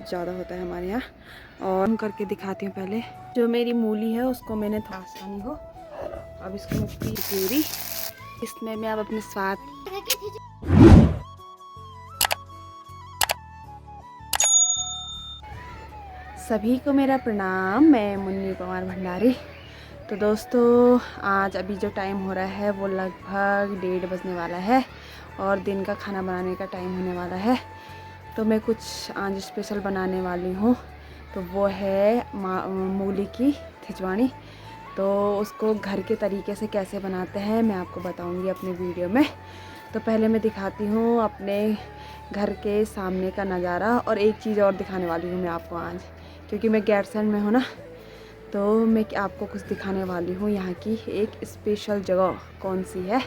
ज़्यादा होता है हमारे यहाँ। और हम करके दिखाती हूँ। पहले जो मेरी मूली है उसको मैंने थोड़ा आसानी हो, अब इसको मैं पूरी इसमें मैं अब अपने स्वाद सभी को मेरा प्रणाम। मैं मुन्नी कुमार भंडारी। तो दोस्तों आज अभी जो टाइम हो रहा है वो लगभग 1:30 बजने वाला है और दिन का खाना बनाने का टाइम होने वाला है। तो मैं कुछ आज स्पेशल बनाने वाली हूँ, तो वो है मूली की खिचवाणी। तो उसको घर के तरीके से कैसे बनाते हैं मैं आपको बताऊँगी अपने वीडियो में। तो पहले मैं दिखाती हूँ अपने घर के सामने का नज़ारा, और एक चीज़ और दिखाने वाली हूँ मैं आपको आज, क्योंकि मैं गैरसैंण में हूँ ना, तो मैं आपको कुछ दिखाने वाली हूँ। यहाँ की एक स्पेशल जगह कौन सी है,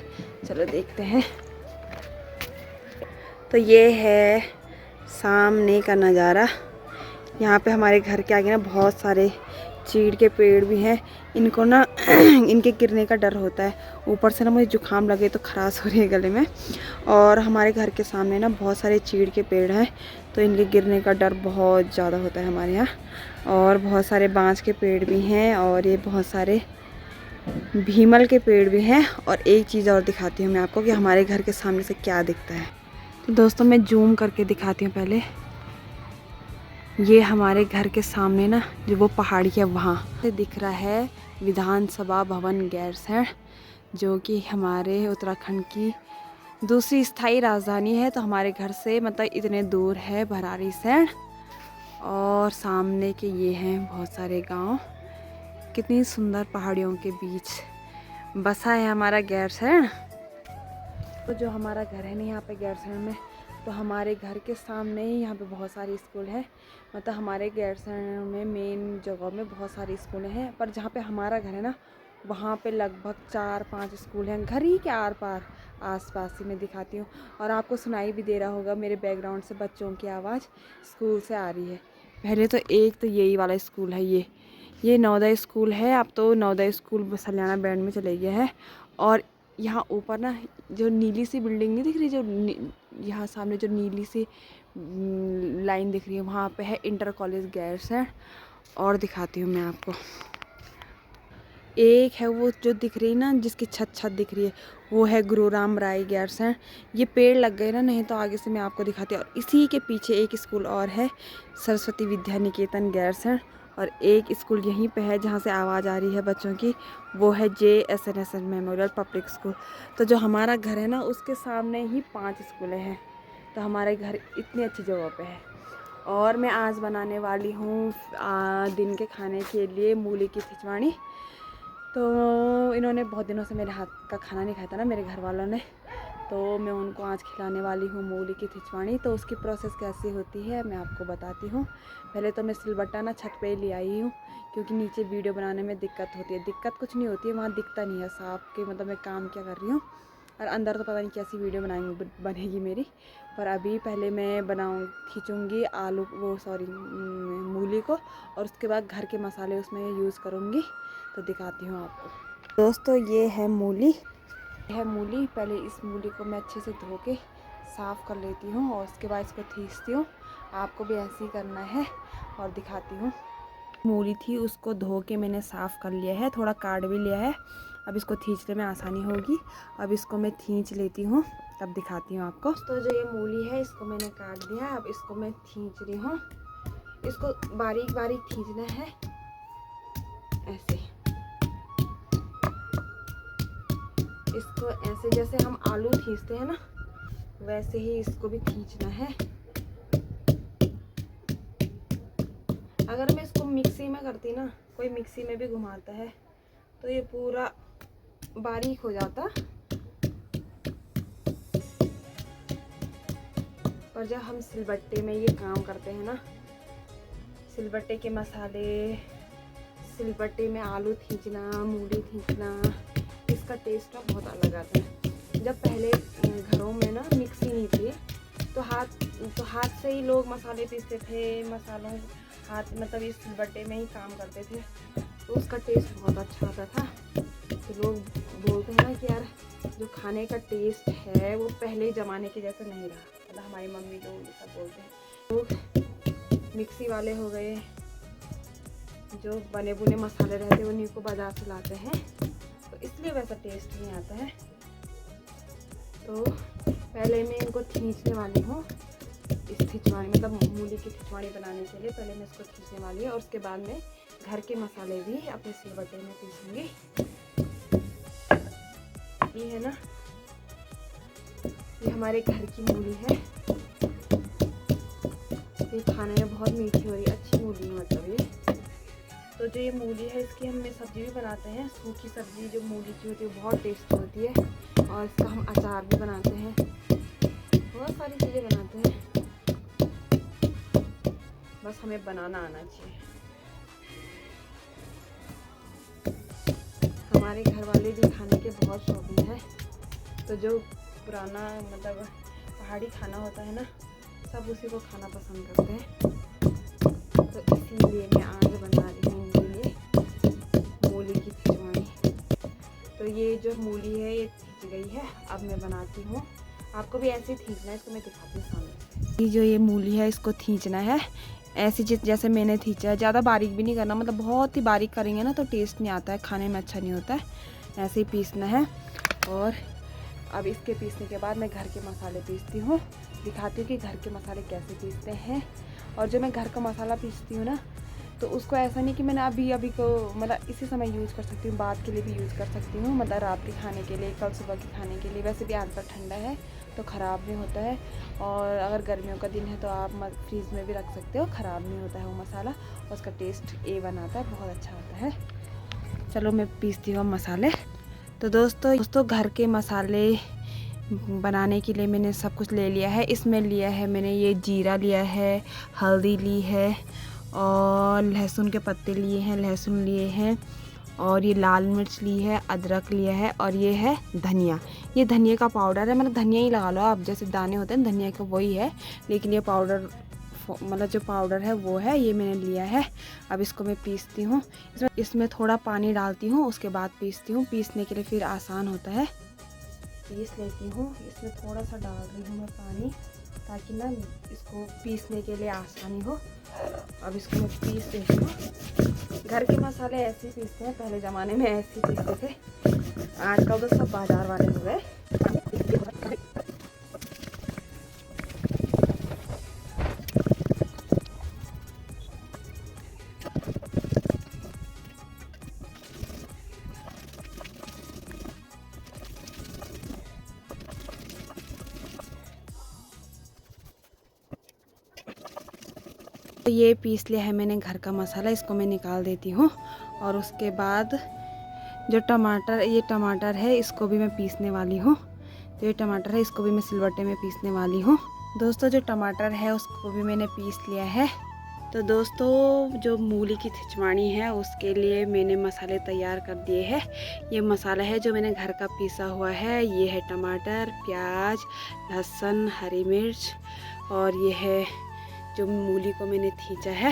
चलो देखते हैं। तो ये है सामने का नज़ारा। यहाँ पे हमारे घर के आगे ना बहुत सारे चीड़ के पेड़ भी हैं। इनको ना इनके गिरने का डर होता है। ऊपर से ना मुझे जुकाम लगे तो खराश हो रही है गले में। और हमारे घर के सामने ना बहुत सारे चीड़ के पेड़ हैं, तो इनके गिरने का डर बहुत ज़्यादा होता है हमारे यहाँ। और बहुत सारे बांस के पेड़ भी हैं, और ये बहुत सारे भीमल के पेड़ भी हैं। और एक चीज़ और दिखाती हूँ मैं आपको कि हमारे घर के सामने से क्या दिखता है। तो दोस्तों मैं जूम करके दिखाती हूँ। पहले ये हमारे घर के सामने ना जो वो पहाड़ी है वहाँ से दिख रहा है विधानसभा भवन गैरसैंण, जो कि हमारे उत्तराखंड की दूसरी स्थायी राजधानी है। तो हमारे घर से मतलब इतने दूर है भराड़ीसैंण। और सामने के ये हैं बहुत सारे गांव, कितनी सुंदर पहाड़ियों के बीच बसा है हमारा गैरसैंण। तो जो हमारा घर है ना यहाँ पे गैरसैंण में, तो हमारे घर के सामने ही यहाँ पे बहुत सारे स्कूल हैं। मतलब हमारे गैरसैंण में मेन जगह में बहुत सारे स्कूल हैं, पर जहाँ पे हमारा घर है ना वहाँ पे लगभग 4-5 स्कूल हैं। घर ही के आर पार आस-पास ही मैं दिखाती हूँ। और आपको सुनाई भी दे रहा होगा मेरे बैकग्राउंड से बच्चों की आवाज़ स्कूल से आ रही है। पहले तो एक तो यही वाला स्कूल है, ये नवोदय स्कूल है। अब तो नवोदय स्कूल सल्याना बैंड में चले गया है। और यहाँ ऊपर ना जो नीली सी बिल्डिंग नहीं दिख रही, जो यहाँ सामने जो नीली सी लाइन दिख रही है, वहाँ पे है इंटर कॉलेज गैरसैंण। और दिखाती हूँ मैं आपको, एक है वो जो दिख रही ना जिसकी छत दिख रही है, वो है गुरु राम राय गैरसैंण। ये पेड़ लग गए ना, नहीं तो आगे से मैं आपको दिखाती हूँ। और इसी के पीछे एक स्कूल और है, सरस्वती विद्या निकेतन गैरसैंण। और एक स्कूल यहीं पे है जहाँ से आवाज़ आ रही है बच्चों की, वो है JSNSN मेमोरियल पब्लिक स्कूल। तो जो हमारा घर है ना उसके सामने ही 5 स्कूलें हैं। तो हमारे घर इतनी अच्छी जगह पे है। और मैं आज बनाने वाली हूँ दिन के खाने के लिए मूली की खिचवाणी। तो इन्होंने बहुत दिनों से मेरे हाथ का खाना नहीं खाया था ना मेरे घर वालों ने, तो मैं उनको आज खिलाने वाली हूँ मूली की खिचवाणी। तो उसकी प्रोसेस कैसी होती है मैं आपको बताती हूँ। पहले तो मैं सिलबट्टा ना छत पे ले आई हूँ, क्योंकि नीचे वीडियो बनाने में दिक्कत होती है। दिक्कत कुछ नहीं होती है, वहाँ दिखता नहीं है साफ कि मतलब मैं काम क्या कर रही हूँ। और अंदर तो पता नहीं कैसी वीडियो बनेगी मेरी। पर अभी पहले मैं खींचूँगी आलू मूली को, और उसके बाद घर के मसाले उसमें यूज़ करूँगी। तो दिखाती हूँ आपको। दोस्तों ये है मूली, पहले इस मूली को मैं अच्छे से धो के साफ़ कर लेती हूँ, और उसके बाद इसको खींचती हूँ। आपको भी ऐसे ही करना है। और दिखाती हूँ, मूली थी उसको धो के मैंने साफ़ कर लिया है, थोड़ा काट भी लिया है। अब इसको खींचने में आसानी होगी। अब इसको मैं खींच लेती हूँ, तब दिखाती हूँ आपको। तो जो ये मूली है इसको मैंने काट दिया, अब इसको मैं खींच रही हूँ। इसको बारीक बारीक खींचना है, ऐसे। इसको ऐसे जैसे हम आलू खींचते हैं ना, वैसे ही इसको भी खींचना है। अगर मैं इसको मिक्सी में करती ना, कोई मिक्सी में भी घुमाता है, तो ये पूरा बारीक हो जाता। पर जब हम सिलबट्टे में ये काम करते हैं ना, सिलबट्टे के मसाले, सिलबट्टे में आलू खींचना, मूली खींचना, इसका टेस्ट बहुत अलग आता है। जब पहले घरों में ना मिक्सी नहीं थी, तो हाथ से ही लोग मसाले पीसते थे। मसालों हाथ मतलब इस सिलबट्टे में ही काम करते थे, तो उसका टेस्ट बहुत अच्छा आता था। तो लोग बोलते हैं ना कि यार जो खाने का टेस्ट है वो पहले ज़माने के जैसा नहीं रहा। मतलब हमारी मम्मी लोग ये सब बोलते हैं। तो मिक्सी वाले हो गए, जो बने बुने मसाले रहते हैं उन्हीं को बाज़ार से लाते हैं, तो इसलिए वैसा टेस्ट नहीं आता है। तो पहले मैं इनको खींचने वाली हूँ, इस खिचवाड़ी मतलब मूली की खिचवाड़ी बनाने के लिए पहले मैं इसको खींचने वाली हूँ, और उसके बाद मैं घर के मसाले भी अपने सिलबट्टे में पीसूँगी। ये है ना, ये हमारे घर की मूली है, ये खाने में बहुत मीठी हो रही है, अच्छी मूली है मतलब ये। तो जो ये मूली है इसकी हम सब्ज़ी भी बनाते हैं, सूखी सब्ज़ी जो मूली की होती है बहुत टेस्टी होती है, और इसका हम अचार भी बनाते हैं, बहुत सारी चीज़ें बनाते हैं, बस हमें बनाना आना चाहिए। हमारे घर वाले भी खाने के बहुत शौकीन है, तो जो पुराना मतलब पहाड़ी खाना होता है ना, सब उसी को खाना पसंद करते हैं। तो इसीलिए मैं आज बना रही हूँ इनके लिए मूली की खिचवाड़ी। तो ये जो मूली है ये खिंच गई है, अब मैं बनाती हूँ। आपको भी ऐसे ही खींचना है, इसको मैं दिखाती हूँ सामने। ये जो ये मूली है इसको खींचना है ऐसी जैसे मैंने खींचा है, ज़्यादा बारीक भी नहीं करना, मतलब बहुत ही बारीक करेंगे ना तो टेस्ट नहीं आता है, खाने में अच्छा नहीं होता है। ऐसे ही पीसना है। और अब इसके पीसने के बाद मैं घर के मसाले पीसती हूँ, दिखाती हूँ कि घर के मसाले कैसे पीसते हैं। और जो मैं घर का मसाला पीसती हूँ ना, तो उसको ऐसा नहीं कि मैंने अभी को मतलब इसी समय यूज़ कर सकती हूँ, बाद के लिए भी यूज़ कर सकती हूँ, मतलब रात के खाने के लिए, कल सुबह के खाने के लिए। वैसे भी आजकल ठंडा है तो ख़राब नहीं होता है, और अगर गर्मियों का दिन है तो आप फ्रीज़ में भी रख सकते हो, ख़राब नहीं होता है वो मसाला, और उसका टेस्ट A1 आता है, बहुत अच्छा होता है। चलो मैं पीसती हूँ मसाले। तो दोस्तों घर के मसाले बनाने के लिए मैंने सब कुछ ले लिया है। इसमें लिया है मैंने ये जीरा लिया है, हल्दी ली है, और लहसुन के पत्ते लिए हैं, लहसुन लिए हैं, और ये लाल मिर्च ली है, अदरक लिया है, और ये है धनिया। ये धनिया का पाउडर है, मतलब धनिया ही लगा लो आप, जैसे दाने होते हैं धनिया के वही है, लेकिन ये पाउडर मतलब जो पाउडर है वो है, ये मैंने लिया है। अब इसको मैं पीसती हूँ, इसमें थोड़ा पानी डालती हूँ, उसके बाद पीसती हूँ। पीसने के लिए फिर आसान होता है। पीस लेती हूँ, इसमें थोड़ा सा डाल रही हूँ मैं पानी, ताकि ना इसको पीसने के लिए आसानी हो। अब इसको मैं पीस देती हूँ। घर के मसाले ऐसे ही पीसते हैं, पहले ज़माने में ऐसे ही पीसते थे, आजकल तो सब बाजार वाले हो गए। तो ये पीस लिया है मैंने घर का मसाला, इसको मैं निकाल देती हूँ। और उसके बाद जो ये टमाटर है इसको भी मैं पीसने वाली हूँ। तो ये टमाटर है इसको भी मैं सिलबट्टे में पीसने वाली हूँ। दोस्तों जो टमाटर है उसको भी मैंने पीस लिया है। तो दोस्तों जो मूली की खिचवाड़ी है उसके लिए मैंने मसाले तैयार कर दिए हैं। ये मसाला है जो मैंने घर का पीसा हुआ है। ये है टमाटर, प्याज, लहसुन, हरी मिर्च, और ये है जो मूली को मैंने खींचा है।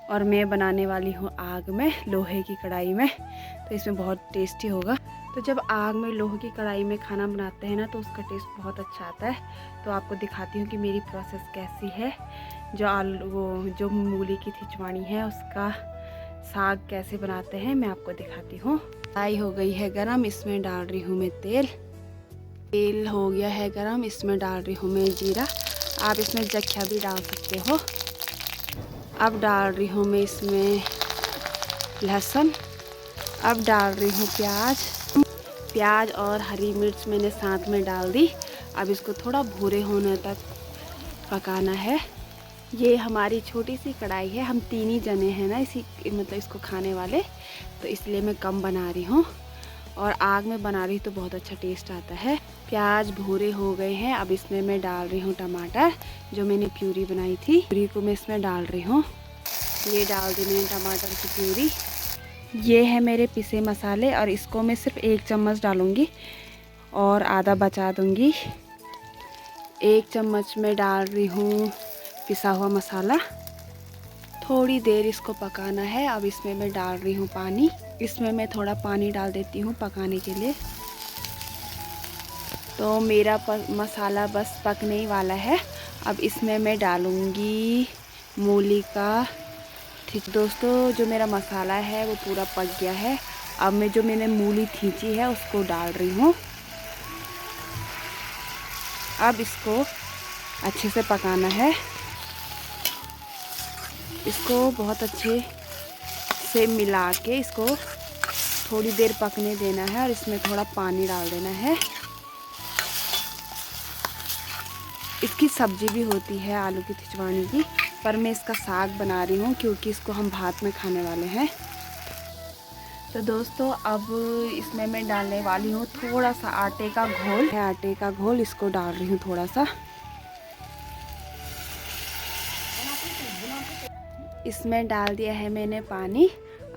और मैं बनाने वाली हूँ आग में, लोहे की कढ़ाई में, तो इसमें बहुत टेस्टी होगा। तो जब आग में लोहे की कढ़ाई में खाना बनाते हैं ना तो उसका टेस्ट बहुत अच्छा आता है। तो आपको दिखाती हूँ कि मेरी प्रोसेस कैसी है। जो मूली की खिचवाड़ी है उसका साग कैसे बनाते हैं मैं आपको दिखाती हूँ। कढ़ाई हो गई है गरम, इसमें डाल रही हूँ मैं तेल हो गया है गरम, इसमें डाल रही हूँ मैं जीरा। आप इसमें जख्या भी डाल सकते हो। अब डाल रही हूँ मैं इसमें लहसुन। अब डाल रही हूँ प्याज और हरी मिर्च मैंने साथ में डाल दी। अब इसको थोड़ा भूरे होने तक पकाना है। ये हमारी छोटी सी कढ़ाई है, हम 3 ही जने हैं ना मतलब इसको खाने वाले, तो इसलिए मैं कम बना रही हूँ। और आग में बना रही तो बहुत अच्छा टेस्ट आता है। प्याज भूरे हो गए हैं, अब इसमें मैं डाल रही हूँ टमाटर, जो मैंने प्यूरी बनाई थी, प्यूरी को मैं इसमें डाल रही हूँ। ये डाल दी मैंने टमाटर की प्यूरी। ये है मेरे पिसे मसाले, और इसको मैं सिर्फ 1 चम्मच डालूँगी और आधा बचा दूँगी। 1 चम्मच में डाल रही हूँ पिसा हुआ मसाला। थोड़ी देर इसको पकाना है। अब इसमें मैं डाल रही हूँ पानी। इसमें मैं थोड़ा पानी डाल देती हूँ पकाने के लिए। तो मेरा मसाला बस पकने ही वाला है। अब इसमें मैं डालूँगी मूली का। ठीक दोस्तों, जो मेरा मसाला है वो पूरा पक गया है। अब मैं जो मैंने मूली खींची है उसको डाल रही हूँ। अब इसको अच्छे से पकाना है। इसको बहुत अच्छे से मिला के इसको थोड़ी देर पकने देना है और इसमें थोड़ा पानी डाल देना है। इसकी सब्जी भी होती है आलू की खिचवानी की, पर मैं इसका साग बना रही हूँ क्योंकि इसको हम भात में खाने वाले हैं। तो दोस्तों, अब इसमें मैं डालने वाली हूँ थोड़ा सा आटे का घोल। आटे का घोल इसको डाल रही हूँ थोड़ा सा। इसमें डाल दिया है मैंने पानी।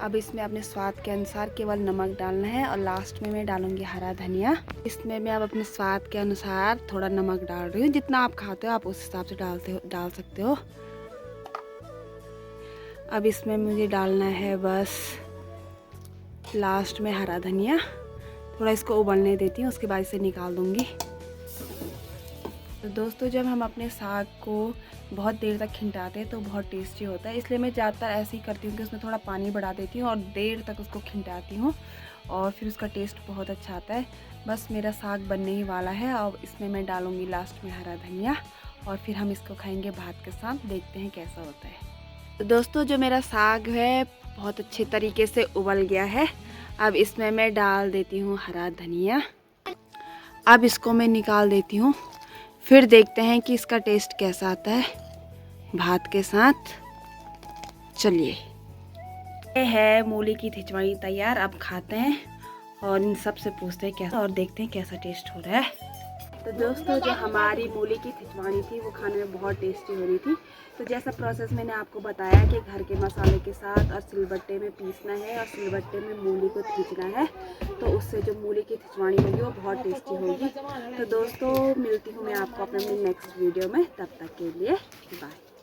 अब इसमें अपने स्वाद के अनुसार केवल नमक डालना है और लास्ट में मैं डालूंगी हरा धनिया। इसमें मैं अब अपने स्वाद के अनुसार थोड़ा नमक डाल रही हूँ। जितना आप खाते हो आप उस हिसाब से डाल सकते हो। अब इसमें मुझे डालना है बस लास्ट में हरा धनिया। थोड़ा इसको उबलने देती हूँ, उसके बाद इसे निकाल दूँगी। तो दोस्तों, जब हम अपने साग को बहुत देर तक खिंटाते हैं तो बहुत टेस्टी होता है, इसलिए मैं ज़्यादातर ऐसे ही करती हूँ कि उसमें थोड़ा पानी बढ़ा देती हूँ और देर तक उसको खिंटाती हूँ और फिर उसका टेस्ट बहुत अच्छा आता है। बस मेरा साग बनने ही वाला है। और इसमें मैं डालूँगी लास्ट में हरा धनिया और फिर हम इसको खाएँगे भात के साथ। देखते हैं कैसा होता है। तो दोस्तों, जो मेरा साग है बहुत अच्छे तरीके से उबल गया है। अब इसमें मैं डाल देती हूँ हरा धनिया। अब इसको मैं निकाल देती हूँ, फिर देखते हैं कि इसका टेस्ट कैसा आता है भात के साथ। चलिए, ये है मूली की खिचवानी तैयार। अब खाते हैं और इन सब से पूछते हैं कैसा और देखते हैं कैसा टेस्ट हो रहा है। तो दोस्तों, जो हमारी मूली की खिचवानी थी वो खाने में बहुत टेस्टी हो रही थी। तो जैसा प्रोसेस मैंने आपको बताया कि घर के मसाले के साथ और सिलबट्टे में पीसना है और सिलबट्टे में मूली को खींचना है, तो उससे जो मूली की खिचवानी होगी वो बहुत टेस्टी होगी। तो दोस्तों, मिलती हूँ मैं आपको अपने नेक्स्ट वीडियो में। तब तक के लिए बाय।